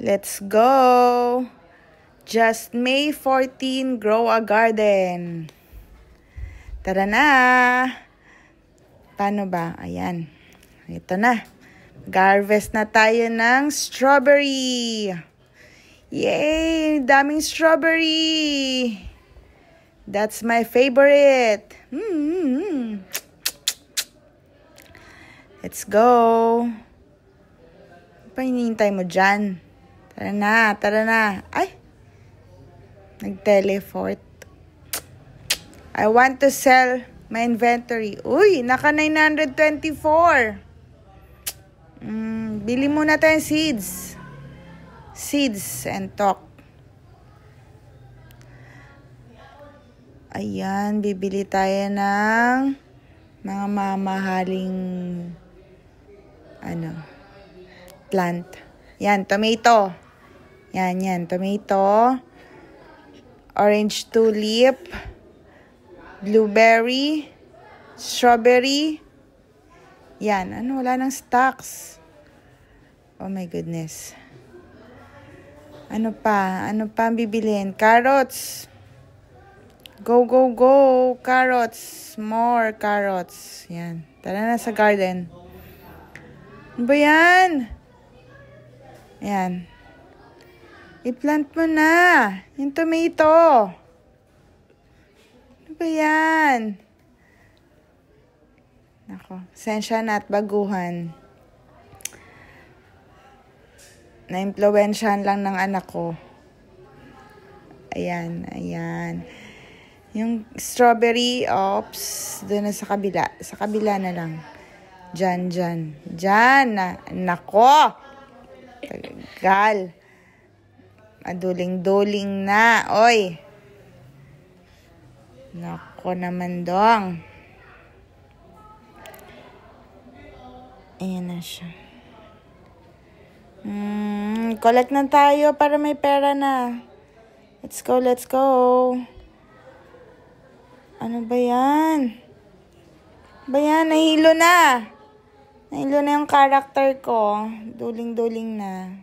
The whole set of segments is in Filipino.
Let's go! Just May 14, grow a garden. Tara na! Paano ba? Ayan. Ito na. Mag-harvest na tayo ng strawberry. Yay! Daming strawberry! That's my favorite. Let's go! Ano pa hinihintay mo dyan? Tara na, tara na. Ay! Nag-teleport. I want to sell my inventory. Uy, naka 924. Bili muna tayong seeds. Seeds and talk. Ayan, bibili tayo ng mga mamahaling plant. Yan, tomato. Yan, tomato. Orange tulip. Blueberry. Strawberry. Yan, wala nang stocks. Oh my goodness. Ano pa ang bibilhin? Carrots. Go, go, go. Carrots. More carrots. Yan. Tara na sa garden. Ano ba yan? Yan. I-plant mo na. Yung tomato. Ano ba yan? Nako. Sensya na at baguhan. Na-impluwensyahan lang ng anak ko. Ayan. Yung strawberry, doon na sa kabila. Sa kabila na lang. Diyan. Nako! Tagal. Maduling-duling na. Oy! Nako naman dong. Ayan na siya. Collect na tayo para may pera na. Let's go. Ano ba yan? Nahilo na. Nahilo na yung character ko. Duling-duling na.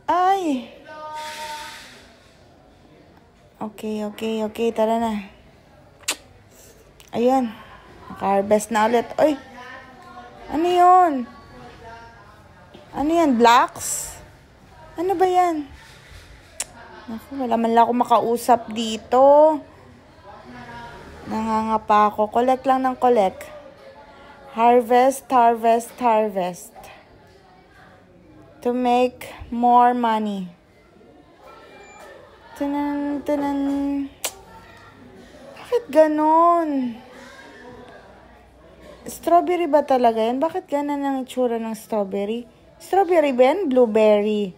Ay! Okay. Tara na. Ayan. Naka-harvest na ulit. Ay! Ano yun? Ano yan? Blocks? Ano ba yan? Naku, wala man lang ako makausap dito. Nangangapa ako. Collect lang ng collect. Harvest. To make more money. Tanan. Bakit ganon? Strawberry ba talaga yan? Bakit ganon ang itsura ng strawberry? Strawberry ba yan? Blueberry.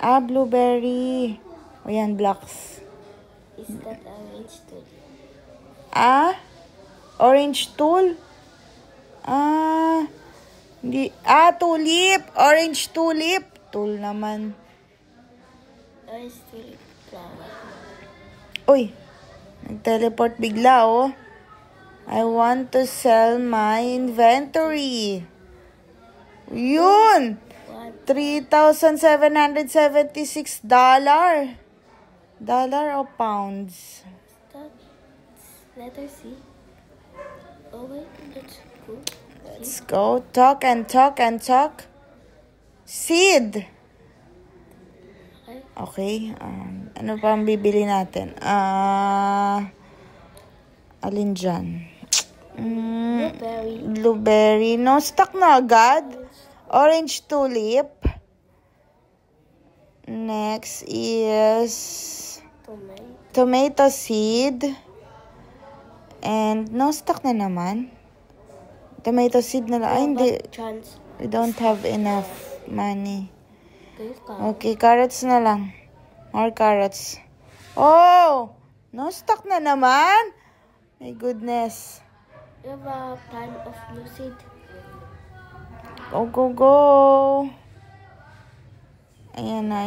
Blueberry. O yan, blocks. Is that orange tool? Orange tool? Hindi. Tulip. Orange tulip. Tool naman. Orange tulip flower. Uy. Nag-teleport bigla, oh. I want to sell my inventory. Yun. $3,776. Dollar o pounds? That's letter C. Oh wait, let's go. Let's go. Talk. Seed. Okay. Ano pa ang bibili natin? Alin dyan? Blueberry. No, stock na agad. Orange tulip. Next is tomato seed. And no stock na naman. Tomato seed na lang. Ay, hindi. We don't have enough money. Okay, carrots na lang. More carrots. Oh! No stock na naman? My goodness. You have a plan of blue seed. Go. Ayan na.